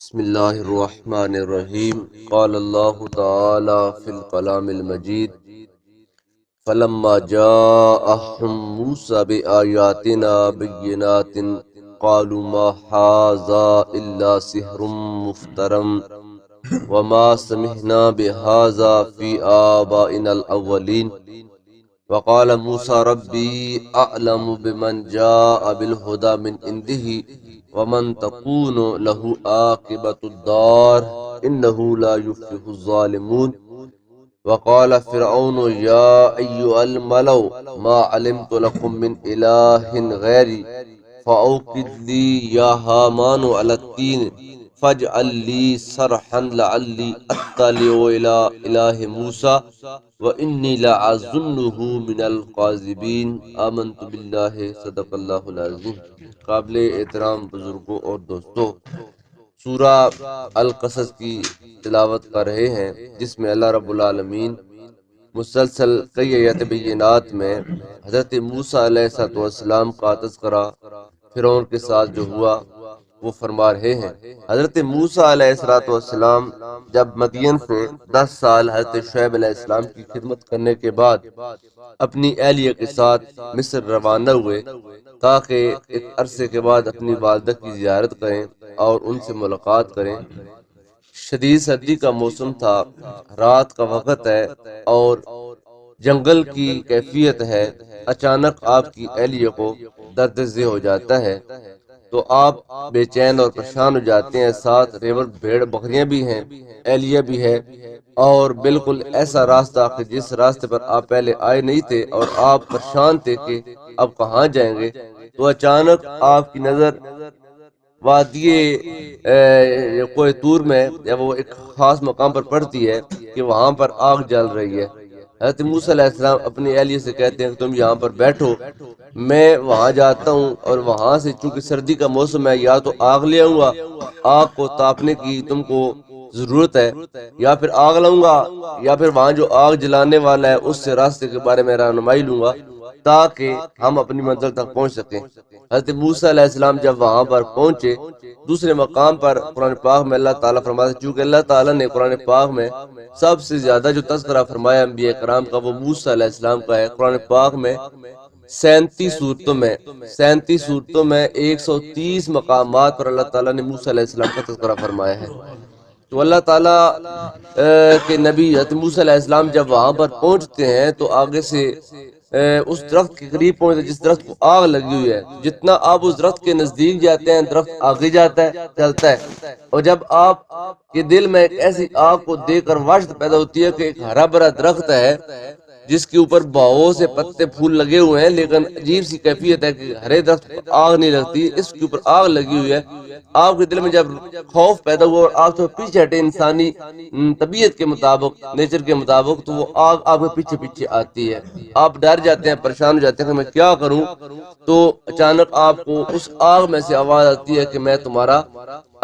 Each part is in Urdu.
بسم اللہ الرحمن الرحیم قال اللہ تعالی فی الکلام المجید فلما جاءهم موسیٰ بآیاتنا بینات قالوا ما هذا الا سحر مفترى وما سمعنا بهذا في آبائنا الأولين وقال موسى ربي أعلم بمن جاء بالهدى من عنده ومن تكون له عاقبة الدار إنه لا يفلح الظالمون وقال فرعون يا أيها الملأ ما علمت لكم من إله غيري فأوقد لي يا هامان على الطين فاجعل لي صرحا لعلي أطلع إلى إله موسى وإني لأظنه من الكاذبين آمنت بالله صدق اللہ العظیم۔ قابل احترام بزرگوں اور دوستوں، سورہ القصص کی تلاوت کر رہے ہیں، جس میں اللہ رب العالمین مسلسل کئی آیات بینات میں حضرت موسیٰ علیہ السلام کا تذکرہ فرعون کے ساتھ جو ہوا وہ فرما رہے ہیں۔ حضرت موسیٰ علیہ السلام جب مدین سے 10 سال حضرت شعیب علیہ السلام کی خدمت کرنے کے بعد اپنی اہلیہ کے ساتھ مصر روانہ ہوئے تاکہ ایک عرصے کے بعد اپنی والدہ کی زیارت کریں اور ان سے ملاقات کریں۔ شدید سردی کا موسم تھا، رات کا وقت ہے اور جنگل کی کیفیت ہے۔ اچانک آپ کی اہلیہ کو درد ذہ ہو جاتا ہے تو آپ بے چین اور پریشان ہو جاتے ہیں۔ ساتھ ریوڑ بھیڑ بکریاں بھی ہیں، اہلیہ بھی ہے، اور بالکل ایسا راستہ کہ جس راستے پر آپ پہلے آئے نہیں تھے اور آپ پریشان تھے کہ اب کہاں جائیں گے۔ تو اچانک آپ کی نظر وادی کوہ طور میں یا وہ ایک خاص مقام پر پڑتی ہے کہ وہاں پر آگ جل رہی ہے۔ حضرت موسیٰ علیہ السلام اپنی اہلیہ سے کہتے ہیں کہ تم یہاں پر بیٹھو، میں وہاں جاتا ہوں اور وہاں سے چونکہ سردی کا موسم ہے یا تو آگ لے آؤں گا، آگ کو تاپنے کی تم کو ضرورت ہے، یا پھر آگ لاؤں گا، یا پھر وہاں جو آگ جلانے والا ہے اس سے راستے کے بارے میں رہنمائی لوں گا تاکہ ہم اپنی منزل تک پہنچ سکیں۔ حضرت موسیٰ علیہ السلام جب وہاں پر پہنچے، دوسرے مقام پر قرآن پاک میں اللہ تعالیٰ فرماتا ہے، چونکہ اللہ تعالیٰ نے قرآن پاک میں سب سے زیادہ جو تذکرہ فرمایا انبیاء کرام کا وہ موسیٰ علیہ السلام کا ہے۔ قرآن پاک میں 37 صورتوں میں 130 مقامات پر اللہ تعالیٰ نے موسیٰ علیہ السلام کا تذکرہ فرمایا ہے۔ تو اللہ تعالیٰ کے نبی حضرت موسیٰ علیہ السلام جب وہاں پر پہنچتے ہیں تو آگے سے اس درخت کے قریب پہنچتے ہیں جس درخت کو آگ لگی ہوئی ہے۔ جتنا آپ اس درخت کے نزدیک جاتے ہیں درخت آگے جاتا ہے، چلتا ہے، اور جب آپ کے دل میں ایک ایسی آگ کو دیکھ کر وحشت پیدا ہوتی ہے کہ ایک ہرا بھرا درخت ہے جس کے اوپر بہت سے پتے پھول لگے ہوئے ہیں، لیکن عجیب سی کیفیت ہے کہ ہرے درخت پر آگ نہیں لگتی، اس کے اوپر آگ لگی ہوئی ہے۔ آپ کے دل میں جب خوف پیدا ہوا اور آپ تو پیچھے ہٹے انسانی طبیعت کے مطابق، نیچر کے مطابق، تو وہ آگ آپ کے پیچھے پیچھے آتی ہے۔ آپ ڈر جاتے ہیں، پریشان ہو جاتے ہیں کہ میں کیا کروں۔ تو اچانک آپ کو اس آگ میں سے آواز آتی ہے کہ میں تمہارا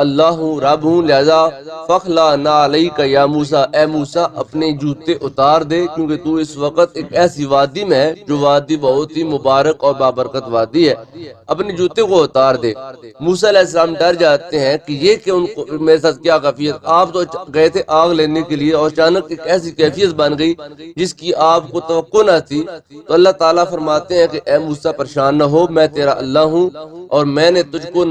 اللہ ہوں، رب ہوں، لہذا فخلا نعلیک یا موسیٰ، اے موسیٰ اپنے جوتے اتار دے، کیونکہ تو اس وقت ایک ایسی وادی میں ہے جو وادی بہت ہی مبارک اور بابرکت وادی ہے، اپنے جوتے کو اتار دے۔ موسیٰ علیہ السلام ڈر جاتے ہیں کہ یہ کہ ان کو میرے ساتھ کیا کیفیت، آپ تو گئے تھے آگ لینے کے لیے اور اچانک ایک ایسی کیفیت بن گئی جس کی آپ کو توقع نہ تھی۔ تو اللہ تعالیٰ فرماتے ہیں کہ اے موسیٰ پریشان نہ ہو، میں تیرا اللہ ہوں اور میں نے تجھ کو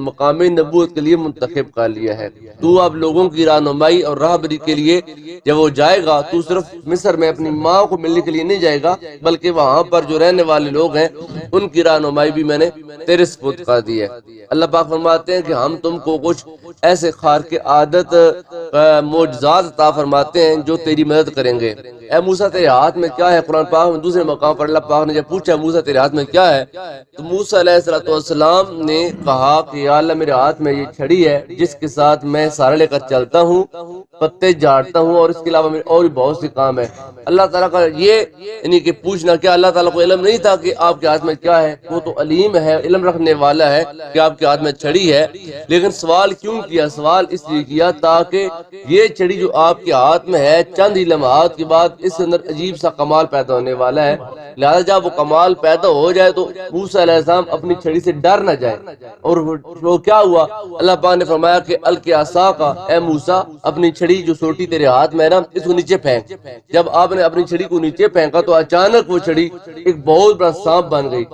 مقام نبوت کے لیے منتخب کر لیا ہے۔ تو اب لوگوں کی رہنمائی اور راہبری کے لیے جب وہ جائے گا تو صرف مصر میں اپنی ماں کو ملنے کے لیے نہیں جائے گا، بلکہ وہاں پر جو رہنے والے لوگ ہیں ان کی رہنمائی بھی میں نے تیرے سپرد کر دی ہے۔ اللہ پاک فرماتے ہیں کہ ہم تم کو کچھ ایسے خارق عادت معجزات عطا فرماتے ہیں جو تیری مدد کریں گے۔ اے موسیٰ تیرے ہاتھ میں کیا ہے؟ قرآن پاک میں دوسرے مقام پر اللہ پاک نے جب پوچھا موسیٰ تیرے ہاتھ میں کیا ہے، تو موسیٰ علیہ السلام نے کہا کہ یا اللہ میرے ہاتھ میں یہ چھڑی ہے جس کے ساتھ میں سارے لے کر چلتا ہوں، پتے جھاڑتا ہوں، اور اس کے علاوہ میرے اور بھی بہت سے کام ہے۔ اللہ تعالیٰ کا یہ یعنی کہ پوچھنا، کیا اللہ تعالیٰ کو علم نہیں تھا کہ آپ کے ہاتھ میں کیا ہے؟ وہ تو علیم ہے، علم رکھنے والا ہے کہ آپ کے ہاتھ میں چھڑی ہے، لیکن سوال کیوں کیا؟ سوال اس لیے کیا تاکہ یہ چھڑی جو آپ کے ہاتھ میں ہے چند ہی لمحات کے بعد اس کے اندر عجیب سا کمال پیدا ہونے والا ہے، لہذا جب وہ کمال پیدا ہو جائے تو موسیٰ علیہ السلام اپنی چھڑی سے ڈر نہ جائے۔ اور وہ کیا ہوا، اللہ پاک نے فرمایا کہ القی عصاک، اے موسیٰ اپنی چھڑی جو سوٹی تیرے ہاتھ میں ہے نا اس کو نیچے پھینک۔ جب آپ نے اپنی چھڑی کو نیچے پھینکا تو اچانک وہ چھڑی ایک بہت بڑا سانپ بن گئی،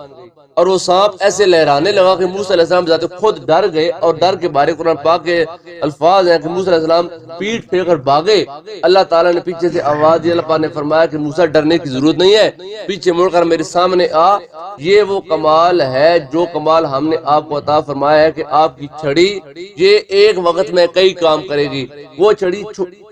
اور وہ سانپ ایسے لہرانے لگا کہ موسیٰ علیہ السلام ذات خود ڈر گئے، اور ڈر کے بارے قرآن پاک کے الفاظ ہیں کہ موسیٰ علیہ السلام پیٹ پھیر کر بھاگے۔ اللہ تعالیٰ نے پیچھے سے آواز دی، اللہ پاک نے فرمایا کہ موسیٰ ڈرنے کی ضرورت نہیں ہے، پیچھے مڑ کر میرے سامنے آ۔ یہ وہ کمال ہے جو کمال ہم نے آپ کو عطا فرمایا ہے کہ آپ کی چھڑی یہ ایک وقت میں کئی کام کرے گی۔ وہ چھڑی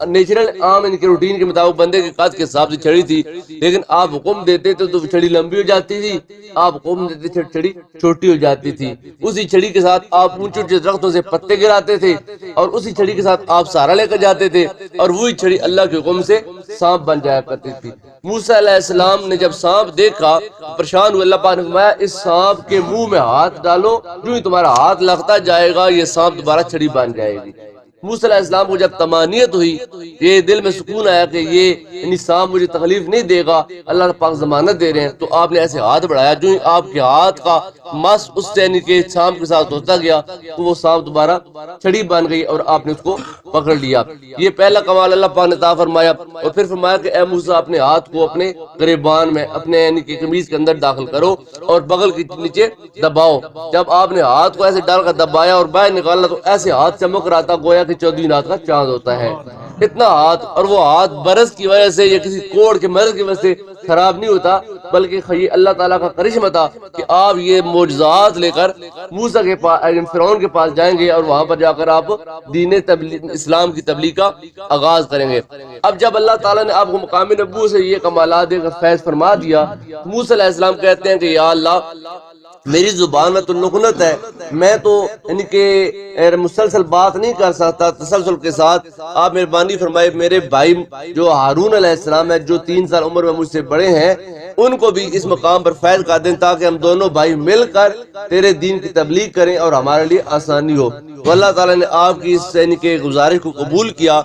نیچرل عام ان کے روٹین کے مطابق بندے کے قد کے حساب سے چھڑی تھی، لیکن آپ حکم دیتے تھے تو چھڑی لمبی ہو جاتی تھی، آپ حکم دیتے تھے چھڑی چھوٹی ہو جاتی تھی۔ اسی چھڑی کے ساتھ آپ اونچے اونچے درختوں سے پتے گراتے تھے، اور اسی چھڑی کے ساتھ آپ سہارا لے کر جاتے تھے، اور وہی چھڑی اللہ کے حکم سے سانپ بن جایا کرتی تھی۔ موسیٰ علیہ السلام نے جب سانپ دیکھا پریشان ہوئے، اللہ پاک نے فرمایا اس سانپ کے منہ میں ہاتھ ڈالو، جو ہی تمہارا ہاتھ لگتا جائے گا یہ سانپ دوبارہ چھڑی بن جائے گی۔ موسیٰ علیہ السلام کو جب طمانیت ہوئی، یہ دل میں سکون آیا کہ یہ سانپ مجھے تکلیف نہیں دے گا، اللہ پاک ضمانت دے رہے ہیں، تو آپ نے ایسے ہاتھ بڑھایا جو ہی آپ کے ہاتھ کا مس اس سے یعنی کہ سانپ کے ساتھ ہوتا گیا تو وہ سانپ دوبارہ چھڑی بن گئی اور آپ نے اس کو پکڑ لیا۔ یہ پہلا کمال اللہ پاک نے عطا فرمایا، اور پھر فرمایا کہ اے موسیٰ اپنے ہاتھ کو اپنے گریبان میں اپنے یعنی کہ قمیض کے اندر داخل کرو اور بغل کے نیچے دباؤ۔ جب آپ نے ہاتھ کو ایسے ڈال کر دبایا اور باہر نکالا تو ایسے ہاتھ چمک رہا تھا گویا کہ 14 رات کا چاند ہوتا ہے، اتنا ہاتھ۔ اور وہ ہاتھ برس کی وجہ سے یا کسی کوڑ کے مرض کی وجہ سے خراب نہیں ہوتا، بلکہ یہ اللہ تعالیٰ کا کرشمہ تھا کہ آپ یہ معجزات لے کر موسیٰ کے پاس فرعون کے پاس جائیں گے اور وہاں پر جا کر آپ دین اسلام کی تبلیغ کا آغاز کریں گے۔ اب جب اللہ تعالیٰ نے آپ کو مقام نبوت سے یہ کمالات دے کر فیض فرما دیا، موسیٰ علیہ السلام کہتے ہیں کہ یا اللہ میری زبان میں تو لغنت ہے، میں تو یعنی کہ مسلسل بات نہیں کر سکتا تسلسل کے ساتھ، آپ مہربانی فرمائے میرے بھائی جو ہارون علیہ السلام ہے جو 3 سال عمر میں مجھ سے بڑے ہیں ان کو بھی اس مقام پر فیض کر دیں تاکہ ہم دونوں بھائی مل کر تیرے دین کی تبلیغ کریں اور ہمارے لیے آسانی ہو۔ تو اللہ تعالیٰ نے آپ کی اس یعنی کہ گزارش کو قبول کیا۔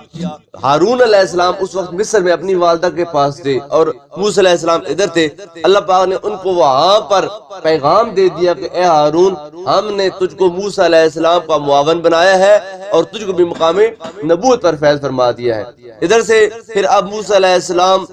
ہارون علیہ السلام اس وقت مصر میں اپنی والدہ کے پاس تھے اور موسیٰ علیہ السلام ادھر تھے۔ اللہ پاک نے ان کو وہاں پر پیغام دے دیا کہ اے ہارون ہم نے تجھ کو موسیٰ علیہ السلام کا معاون بنایا ہے اور تجھ کو بھی مقام نبوت پر فیض فرما دیا ہے۔ ادھر سے پھر اب موسیٰ علیہ السلام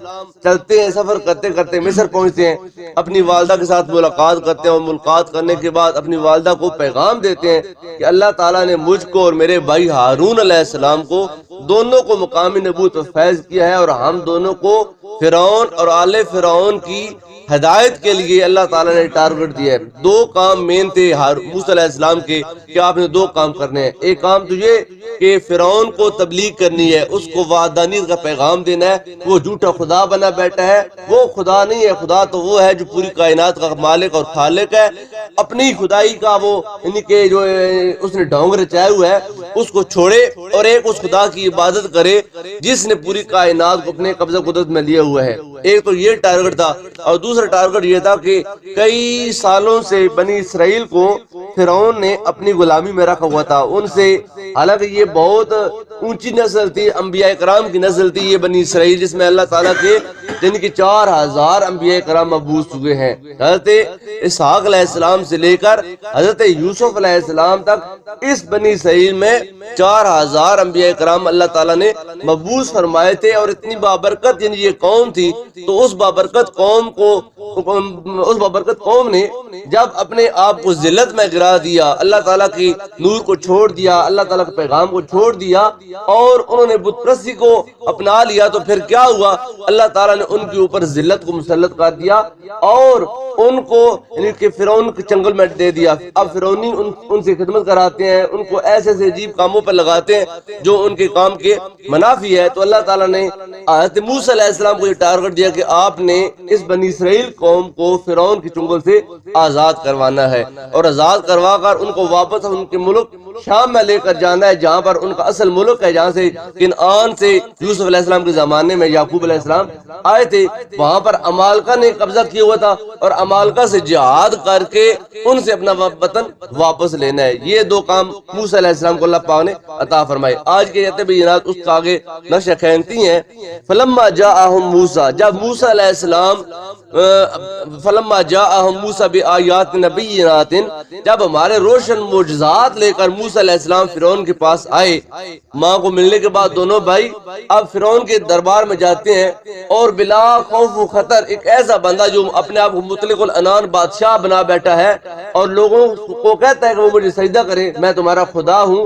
چلتے ہیں، سفر کرتے کرتے مصر پہنچتے ہیں، اپنی والدہ کے ساتھ ملاقات کرتے ہیں اور ملاقات کرنے کے بعد اپنی والدہ کو پیغام دیتے ہیں کہ اللہ تعالیٰ نے مجھ کو اور میرے بھائی ہارون علیہ السلام کو دونوں کو مقام نبوت پر فیض کیا ہے، اور ہم دونوں کو فرعون اور آل فرعون کی ہدایت کے لیے اللہ تعالیٰ نے ٹارگٹ دیا ہے۔ 2 کام مین تھے موسیٰ علیہ السلام کے کہ آپ نے 2 کام کرنے ہیں۔ ایک کام تو یہ کہ فرعون کو تبلیغ کرنی ہے، اس کو وحدانیت کا پیغام دینا ہے، وہ جھوٹا خدا بنا بیٹھا ہے، وہ خدا نہیں ہے، خدا تو وہ ہے جو پوری کائنات کا مالک اور خالق ہے۔ اپنی خدائی کا وہ یعنی کہ جو اس نے ڈھونگ رچایا ہوا ہے اس کو چھوڑے اور ایک اس خدا کی عبادت کرے جس نے پوری کائنات کو اپنے قبضہ قدرت میں لیا ہوا ہے۔ ایک تو یہ ٹارگٹ تھا، اور دوسرا ٹارگٹ یہ تھا کہ کئی سالوں سے بنی اسرائیل کو فرعون نے اپنی غلامی میں رکھا ہوا تھا۔ ان سے حالانکہ یہ بہت اونچی نسل تھی، انبیاء کرام کی نسل تھی یہ بنی اسرائیل، جس میں اللہ تعالیٰ کے جن کی 4000 انبیاء کرام مبعوث ہوئے ہیں۔ حضرت اسحاق علیہ السلام سے لے کر حضرت یوسف علیہ السلام تک اس بنی اسرائیل میں 4000 انبیاء کرام اللہ تعالیٰ نے مبعوث فرمائے تھے، اور اتنی بابرکت یعنی یہ قوم تھی۔ تو اس بابرکت قوم نے جب اپنے آپ کو ذلت میں گرا دیا، اللہ تعالیٰ کی نور کو چھوڑ دیا، اللہ تعالیٰ کے پیغام کو چھوڑ دیا اور انہوں نے بت پرستی کو اپنا لیا، تو پھر کیا ہوا؟ اللہ تعالیٰ نے ان کے اوپر ذلت کو مسلط کر دیا اور ان کو یعنی کہ فرعون کے چنگل میں دے دیا۔ اب فرعونی ان سے خدمت کراتے ہیں، ان کو ایسے ایسے عجیب کاموں پر لگاتے ہیں جو ان کے کام کے منافی ہے۔ تو اللہ تعالیٰ نے حضرت موسیٰ علیہ السلام کو یہ ٹارگٹ دیا کہ آپ نے اس بنی اسرائیل قوم کو فرعون کے چنگل سے آزاد کروانا ہے، اور آزاد کروا کر ان کو واپس ان کے ملک شام میں لے کر جانا ہے، جہاں پر ان کا اصل ملک ہے، جہاں سے کنعان سے یوسف علیہ السلام کے زمانے میں یعقوب علیہ السلام آئے تھے۔ وہاں پر عمالقہ نے قبضہ کیا ہوا تھا اور عمالقہ سے جہاد کر کے ان سے اپنا وطن واپس لینا ہے۔ یہ 2 کام موسیٰ علیہ السلام کو اللہ پاک نے عطا فرمائے۔ آج کے بینات، اس کا آگے نقشہ کھینتی ہیں. فلما جاءہم موسیٰ، جب موسیٰ علیہ السلام فلما جاءہم موسیٰ بآیاتنا بینات، جب ہمارے روشن معجزات لے کر موسیٰ علیہ السلام فرعون کے پاس آئے. ماں کو ملنے کے بعد دونوں بھائی اب فرعون کے دربار میں جاتے ہیں، اور بلا خوف و خطر ایک ایسا بندہ جو اپنے آپ کو مطلق العنان بادشاہ بنا بیٹھا ہے اور لوگوں کو کہتا ہے کہ وہ مجھے سجدہ کرے، میں تمہارا خدا ہوں،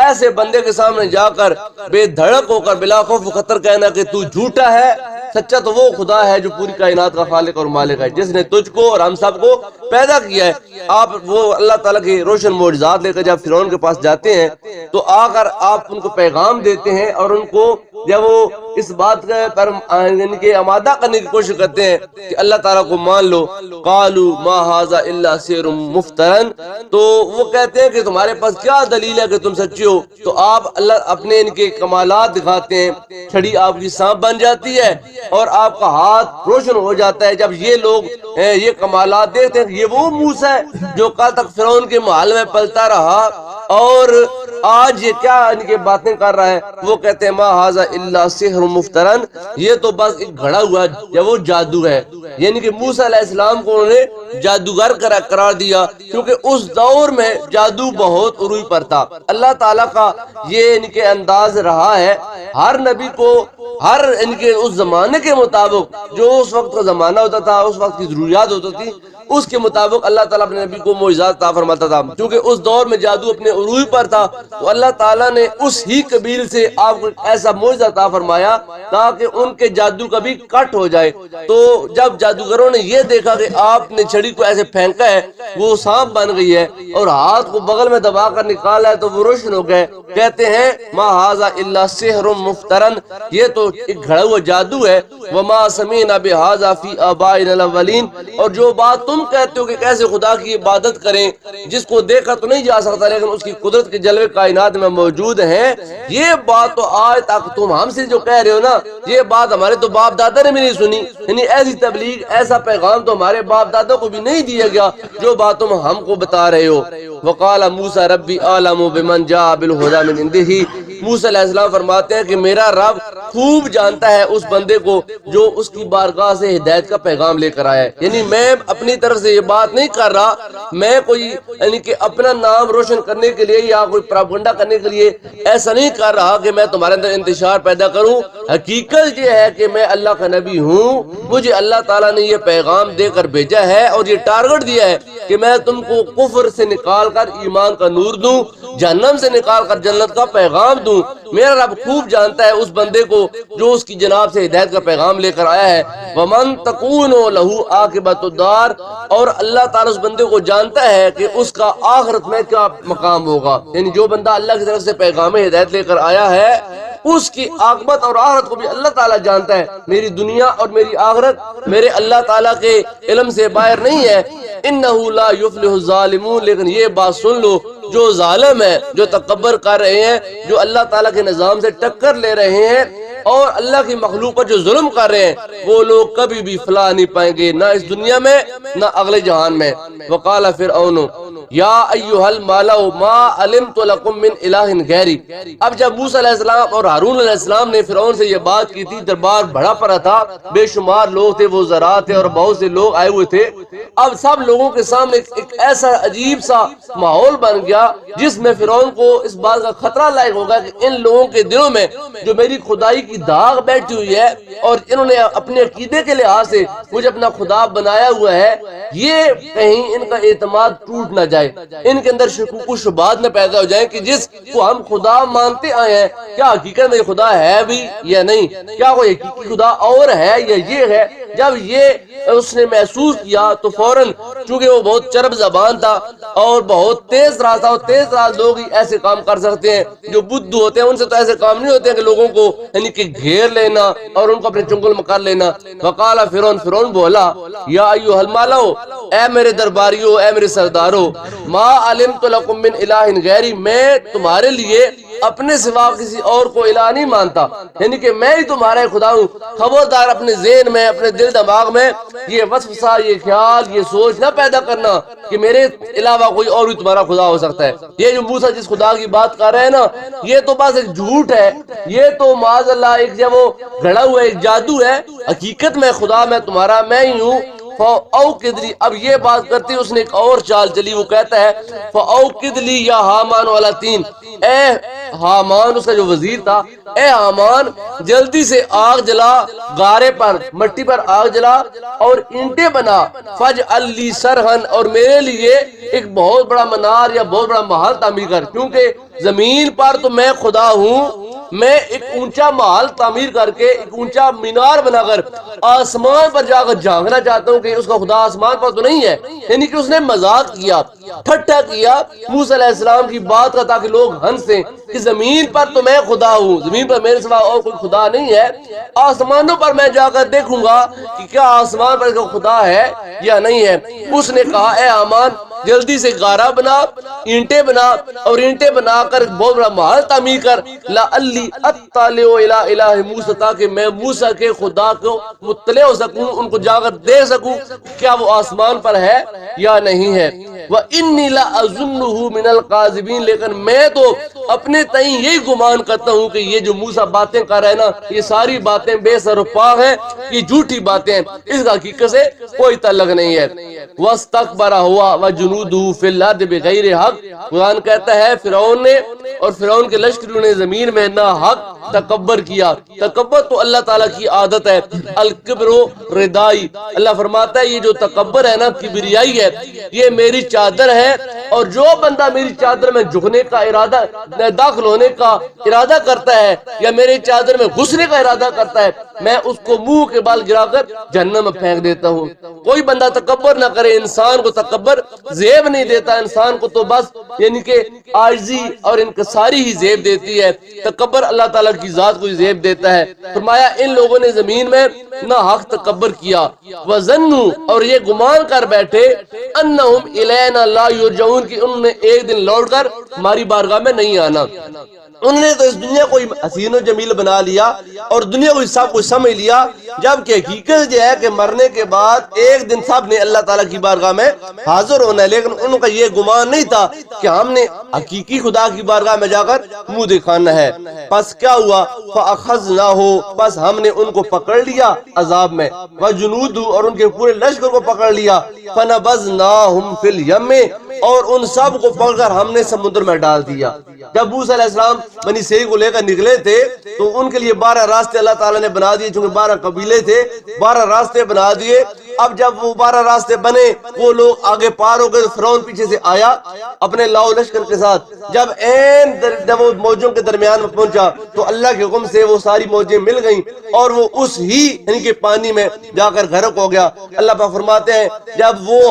ایسے بندے کے سامنے جا کر بے دھڑک ہو کر بلا خوف و خطر کہنا کہ تو جھوٹا ہے، سچا تو وہ خدا ہے جو پوری کائنات کا خالق اور مالک ہے، جس نے تجھ کو اور ہم سب کو پیدا کیا ہے. آپ وہ اللہ تعالیٰ کے روشن معجزات لے کر جب فرعون کے پاس جاتے ہیں تو آ کر آپ ان کو پیغام دیتے ہیں، اور ان کو جب وہ اس بات پر ان کے آمادہ کرنے کی کوشش کرتے ہیں کہ اللہ تعالیٰ کو مان لو. قالوا ما هذا الا سحر مفترن، تو وہ کہتے ہیں کہ تمہارے پاس کیا دلیل ہے کہ تم سچے ہو؟ تو آپ اللہ اپنے ان کے کمالات دکھاتے ہیں، چھڑی آپ کی سانپ بن جاتی ہے اور آپ کا ہاتھ روشن ہو جاتا ہے. جب یہ لوگ یہ کمالات دیکھتے ہیں کہ یہ وہ موسیٰ ہے جو کل تک فرعون کے محل میں پلتا رہا اور آج یہ کیا ان کے باتیں کر رہا ہے، وہ کہتے ہیں ما ھذا الا سحر مفترن، یہ تو بس ایک گھڑا ہوا یا وہ جادو ہے. یعنی کہ موسیٰ علیہ السلام کو انہوں نے جادوگر قرار دیا، کیونکہ اس دور میں جادو بہت عروج پر تھا. اللہ تعالیٰ کا یہ ان کے انداز رہا ہے، ہر نبی کو ہر ان کے اس زمانے کے مطابق جو اس وقت کا زمانہ ہوتا تھا، اس وقت کی ضروریات ہوتی تھی، اس کے مطابق اللہ تعالیٰ اپنے نبی کو معجزات عطا فرماتا تھا. کیونکہ اس دور میں جادو اپنے عروج پر تھا تو اللہ تعالیٰ نے اس ہی قبیل سے آپ کو ایسا معجزہ عطا فرمایا تاکہ ان کے جادو کا بھی کٹ ہو جائے. تو جب جادوگروں نے یہ دیکھا کہ آپ نے چھڑی کو ایسے پھینکا ہے وہ سانپ بن گئی ہے اور ہاتھ کو بغل میں دبا کر نکالا ہے تو وہ روشن ہو گئے، کہتے ہیں ما ھذا الا سحر مفترن، یہ تو ایک گھڑا ہوا جادو ہے. وما سمعنا بھذا فی آبائنا الاولین، اور جو بات تم کہتے ہو کہ کیسے خدا کی عبادت کریں جس کو دیکھا تو نہیں جا سکتا لیکن اس کی قدرت کے جلوے کائنات میں موجود ہیں، یہ بات تو آج تک تم ہم سے جو کہہ رہے ہو نا، یہ بات ہمارے تو باپ دادا نے بھی نہیں سنی. یعنی ایسی تبلیغ، ایسا پیغام تو ہمارے باپ دادا کو بھی نہیں دیا گیا جو بات تم ہم کو بتا رہے ہو. وقال موسیٰ ربی اعلم بمن جاء بالہدی من عنده، موسیٰ علیہ السلام فرماتے ہیں کہ میرا رب خوب جانتا ہے اس بندے کو جو اس کی بارگاہ سے ہدایت کا پیغام لے کر آیا ہے. یعنی میں اپنی طرف سے یہ بات نہیں کر رہا، میں کوئی یعنی کہ اپنا نام روشن کرنے کے لیے یا کوئی پراپگنڈا کرنے کے لیے ایسا نہیں کر رہا کہ میں تمہارے اندر انتشار پیدا کروں. حقیقت یہ ہے کہ میں اللہ کا نبی ہوں، مجھے اللہ تعالیٰ نے یہ پیغام دے کر بھیجا ہے اور یہ ٹارگٹ دیا ہے کہ میں تم کو کفر سے نکال کر ایمان کا نور دوں، جہنم سے نکال کر جنت کا پیغام دوں. میرا رب خوب جانتا ہے اس بندے کو جو اس کی جناب سے ہدایت کا پیغام لے کر آیا ہے. ومن تکون لہ عاقبۃ الدار، اور اللہ تعالیٰ اس بندے کو جانتا ہے کہ اس کا آخرت میں کیا مقام ہوگا. یعنی جو بندہ اللہ کی طرف سے پیغام ہدایت لے کر آیا ہے اس کی عاقبت اور آخرت کو بھی اللہ تعالیٰ جانتا ہے. میری دنیا اور میری آخرت میرے اللہ تعالیٰ کے علم سے باہر نہیں ہے. انہ لا یفلح الظالمون، لیکن یہ بات سن لو، جو ظالم ہے، جو تکبر کر رہے ہیں، جو اللہ تعالیٰ کے نظام سے ٹکر لے رہے ہیں اور اللہ کی مخلوق پر جو ظلم کر رہے ہیں، وہ لوگ کبھی بھی فلاح نہیں پائیں گے، نہ اس دنیا میں نہ اگلے جہان میں. وقال فرعون یا ایھا الملأ ما علمت لکم من الہ غیری. اب جب موسیٰ علیہ السلام اور ہارون علیہ السلام نے فرعون سے یہ بات کی تھی، دربار بڑا پڑا تھا، بے شمار لوگ تھے، وزراء تھے اور بہت سے لوگ آئے ہوئے تھے. اب سب لوگوں کے سامنے ایک ایسا عجیب سا ماحول بن گیا جس میں فرعون کو اس بات کا خطرہ لاحق ہوگا کہ ان لوگوں کے دلوں میں جو میری خدائی کی داغ بیٹھی ہوئی ہے اور انہوں نے اپنے عقیدے کے لحاظ سے مجھے اپنا خدا بنایا ہوا ہے، یہ کہیں ان کا اعتماد ٹوٹ نہ جائے، ان کے اندر شکوک و شبہات نہ پیدا ہو جائیں کہ جس کو ہم خدا مانتے آئے ہیں کیا حقیقت میں خدا ہے بھی یا نہیں، کیا کوئی حقیقی خدا اور ہے یا یہ ہے. جب یہ اس نے محسوس کیا تو فوراً، چونکہ وہ بہت چرب زبان تھا اور بہت تیز راز تھا، اور تیز راز لوگ ہی ایسے کام کر سکتے ہیں، جو بدھو ہوتے ہیں ان سے تو ایسے کام نہیں ہوتے ہیں کہ لوگوں کو یعنی کہ گھیر لینا اور ان کو اپنے چنگل میں کر لینا. وقال فرعون بولا یا ایھا الملأ، اے میرے درباریوں، اے میرے سرداروں، ما علمت لکم من الہ غیری، میں تمہارے لیے اپنے سوا کسی اور کو الہ نہیں مانتا، یعنی کہ میں ہی تمہارا خدا ہوں۔ خبردار اپنے ذہن میں، اپنے دل دماغ میں یہ وسوسہ، یہ خیال، یہ سوچ نہ پیدا کرنا کہ میرے علاوہ کوئی اور بھی تمہارا خدا ہو سکتا ہے۔ یہ جو موسیٰ جس خدا کی بات کر رہے ہیں نا، یہ تو بس ایک جھوٹ ہے، یہ تو معاذ اللہ ایک جب وہ گھڑا ہوا ایک جادو ہے۔ حقیقت میں خدا میں تمہارا میں ہی ہوں۔ فَأَوْقِدْ لِي، اب یہ بات کرتی اس نے ایک اور چال چلی، وہ کہتا ہے فَأَوْقِدْ لِي یا حامان عَلَى الطِّينِ، اے حامان، اس کا جو وزیر تھا، اے حامان جلدی سے آگ جلا، غارے پر، مٹی پر آگ جلا اور اینٹیں بنا، فَاجْعَلْ لِي سَرْحًا، اور میرے لیے ایک بہت بڑا منار یا بہت بڑا محل تعمیر کر، کیونکہ زمین پر تو میں خدا ہوں، میں ایک اونچا محل تعمیر کر کے، ایک اونچا مینار بنا کر آسمان پر جا کر جھانکنا چاہتا ہوں کہ اس کا خدا آسمان پر تو نہیں ہے۔ یعنی کہ اس نے مذاق کیا، ٹھٹھا کیا موسیٰ علیہ السلام کی بات کا، تاکہ لوگ ہنسیں کہ زمین پر تو میں خدا ہوں، زمین پر میرے سوا اور کوئی خدا نہیں ہے، آسمانوں پر میں جا کر دیکھوں گا کہ کیا آسمان پر کوئی خدا ہے یا نہیں ہے۔ اس نے کہا اے حامان جلدی سے غارہ بنا، اینٹیں بنا، اور اینٹیں بنا کر بہت بڑا محل تعمیر کر، لعلی اطلع الی الہ موسیٰ، تاکہ میں موسیٰ کے خدا کو مطلع ہو سکوں، ان کو جا کر دیکھ سکوں کیا وہ آسمان پر ہے یا نہیں ہے۔ وَإِنِّي لَأَظُنُّهُ مِنَ الْكَاذِبِينَ، لیکن میں تو اپنے تئیں یہی گمان کرتا ہوں کہ یہ جو موسیٰ باتیں کر رہا ہے نا، یہ ساری باتیں بے سر و پا ہیں، یہ جھوٹی باتیں ہیں، اس کا حقیقت سے کوئی تعلق نہیں ہے۔ وَاسْتَكْبَرَ هُوَ وَجُنُودُهُ فِي الْأَرْضِ بِغَيْرِ حَقٍّ، قرآن کہتا ہے فرعون نے اور فرعون کے لشکریوں نے زمین میں نا حق تکبر کیا۔ تکبر تو اللہ تعالیٰ کی عادت ہے، الکبر ردائی، اللہ فرماتا ہے یہ جو تکبر ہے نا، کبریائی ہے، یہ میری چادر ہے، اور جو بندہ میری چادر میں جھکنے کا ارادہ، داخل ہونے کا ارادہ کرتا ہے یا میری چادر میں گھسنے کا ارادہ کرتا ہے، میں اس کو منہ کے بال گرا کر جہنم میں پھینک دیتا ہوں۔ کوئی بندہ تکبر نہ کرے، انسان کو تکبر زیب نہیں دیتا، انسان کو تو بس یعنی کہ عاجزی اور انکساری ہی زیب دیتی ہے، تکبر اللہ تعالیٰ کی ذات کو زیب دیتا ہے۔ فرمایا ان لوگوں نے زمین میں نہ حق تکبر کیا، وَظَنُّوا، اور یہ گمان کر بیٹھے، أَنَّهُمْ إِلَيْنَا لَا يُرْجَعُونَ، کہ انہوں نے ایک دن لوٹ کر ہماری بارگاہ میں نہیں آنا۔ انہوں نے تو اس دنیا کو حسین و جمیل بنا لیا اور دنیا کو سب کچھ سمجھ لیا، جبکہ حقیقت یہ ہے کہ مرنے کے بعد ایک دن سب نے اللہ تعالیٰ کی بارگاہ میں حاضر ہونا ہے، لیکن ان کا یہ گمان نہیں تھا کہ ہم نے حقیقی خدا کی بارگاہ میں جا کر منہ دکھانا ہے۔ پس کیا ہوا؟ فَأَخَذْنَاهُ، پس ہم نے ان کو پکڑ لیا عذاب میں، وَجُنُودُهُ، اور ان کے پورے لشکر کو پکڑ لیا، فَنَبَذْنَاهُمْ فِي الْيَمِّ، اور ان سب کو پکڑ کر ہم نے سمندر میں ڈال دیا۔ جب موسیٰ علیہ السلام بنی اسرائیل کو لے کر نکلے تھے تو ان کے لیے 12 راستے اللہ تعالیٰ نے بنا دیے، چونکہ 12 قبیلے تھے، 12 راستے بنا دیے۔ اب جب وہ 12 راستے بنے، وہ لوگ آگے پار ہو گئے، فرعون پیچھے سے آیا اپنے لاؤ لشکر کے ساتھ۔ جب وہ موجوں کے درمیان میں پہنچا تو اللہ کے حکم سے وہ ساری موجیں مل گئیں اور وہ اس ہی یعنی کہ پانی میں جا کر غرق ہو گیا۔ اللہ پاک فرماتے ہیں جب وہ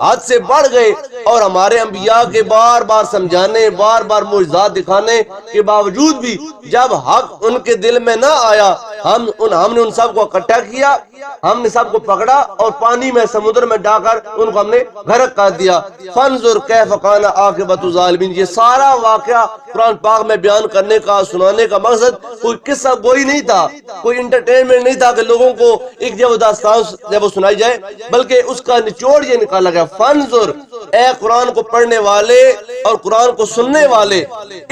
حد سے بڑھ گئے اور ہمارے انبیاء کے بار بار سمجھانے، بار بار معجزات دکھانے کے باوجود بھی جب حق ان کے دل میں نہ آیا، ہم نے ان سب کو اکٹھا کیا، ہم نے سب کو پکڑا اور پانی میں سمندر میں ڈال کر ان کو ہم نے غرق کر دیا۔ فانظر کیف کان عاقبۃ الظالمین، یہ سارا واقعہ قرآن پاک میں بیان کرنے کا، سنانے کا مقصد کوئی قصہ گوئی نہیں تھا، کوئی انٹرٹینمنٹ نہیں تھا کہ لوگوں کو ایک جب داستان جب وہ سنائی جائے، بلکہ اس کا نچوڑ یہ نکالا گیا، فانظر، اے قرآن کو پڑھنے والے اور قرآن کو سننے والے،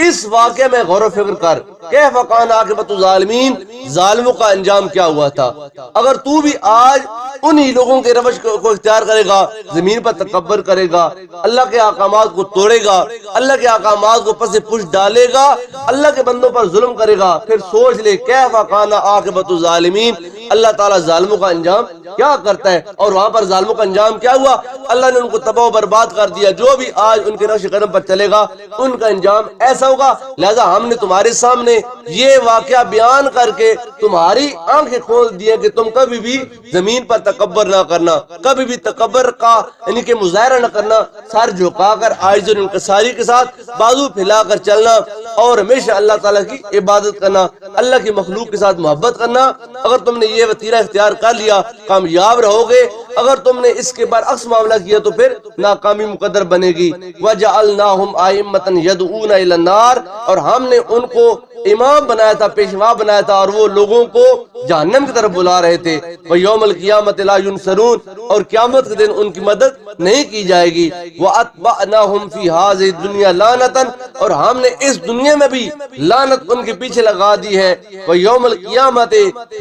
اس واقعے میں غور و فکر کر، کیف کان عاقبۃ الظالمین، ظالموں کا انجام کیا ہوا تھا۔ اگر تو بھی آج انہی لوگوں کے روش کو اختیار کرے گا، زمین پر تکبر کرے گا، اللہ کے احکامات کو توڑے گا، اللہ کے احکامات کو پس پش ڈالے گا، اللہ کے بندوں پر ظلم کرے گا، پھر سوچ لے کیف کان عاقبۃ الظالمین، اللہ تعالیٰ ظالموں کا انجام کیا کرتا ہے۔ اور وہاں پر ظالموں کا انجام کیا ہوا؟ اللہ نے ان کو تباہ و برباد کر دیا۔ جو بھی آج ان کے نقش قدم پر چلے گا ان کا انجام ایسا ہوگا۔ لہذا ہم نے تمہارے سامنے یہ واقعہ بیان کر کے تمہاری آنکھیں کھول دی کہ تم کبھی بھی زمین پر تکبر نہ کرنا، کبھی بھی تکبر کا یعنی کہ مظاہرہ نہ کرنا، سر جھکا کر عاجز اور انکساری کے ساتھ بازو پھیلا کر چلنا اور ہمیشہ اللہ تعالیٰ کی عبادت کرنا۔ اللہ کی مخلوق کے ساتھ محبت کرنا. اگر تم نے یہ وتیرہ اختیار کر لیا کامیاب رہو گے. اگر تم نے اس کے برعکس معاملہ کیا تو پھر ناکامی مقدر بنے گی. وَجَعَلْنَاهُمْ أَئِمَّةً يَدْعُونَ إِلَى النَّارِ، اور ہم نے ان کو امام بنایا تھا، پیشوا بنایا تھا، اور وہ لوگوں کو جہنم کی طرف بلا رہے تھے. وَيَوْمَ الْقِيَامَةِ لَا يُنصَرُونَ، اور قیامت کے دن ان کی مدد نہیں کی جائے گی. وَأَتْبَعْنَاهُمْ فِي هَذِهِ الدُّنْيَا لَعْنَةً، اور ہم نے اس دنیا میں بھی لعنت ان کے پیچھے لگا دی ہے. وَيَوْمَ الْقِيَامَةِ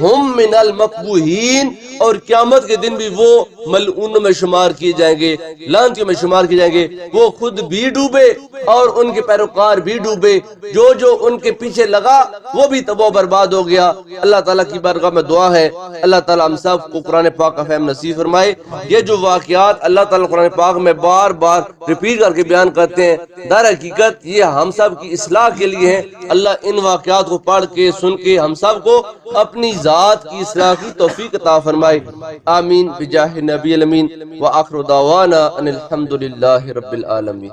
هُمْ مِنَ الْمَقْبُوحِينَ، اور قیامت کے دن بھی وہ ملعونوں میں شمار کیے جائیں گے، لعنتیوں میں شمار کیے جائیں گے. وہ خود بھی ڈوبے اور ان کے پیروکار بھی ڈوبے، جو جو ان کے پیچھے لگا وہ بھی تباہ و برباد ہو گیا. اللہ تعالیٰ کی بارگاہ میں دعا ہے اللہ تعالیٰ ہم سب کو قرآن پاک کا فہم نصیب فرمائے. یہ جو واقعات اللہ تعالیٰ قرآن پاک میں بار بار ریپیٹ کر کے بیان کرتے ہیں، در حقیقت یہ ہم سب کی اصلاح کے لیے ہیں. اللہ ان واقعات کو پڑھ کے سن کے ہم سب کو اپنی ذات کی اصلاح کی توفیق عطا فرمائے. آمین بجاہ نبی الامین، وآخر دعوانا ان الحمد للہ رب العالمین.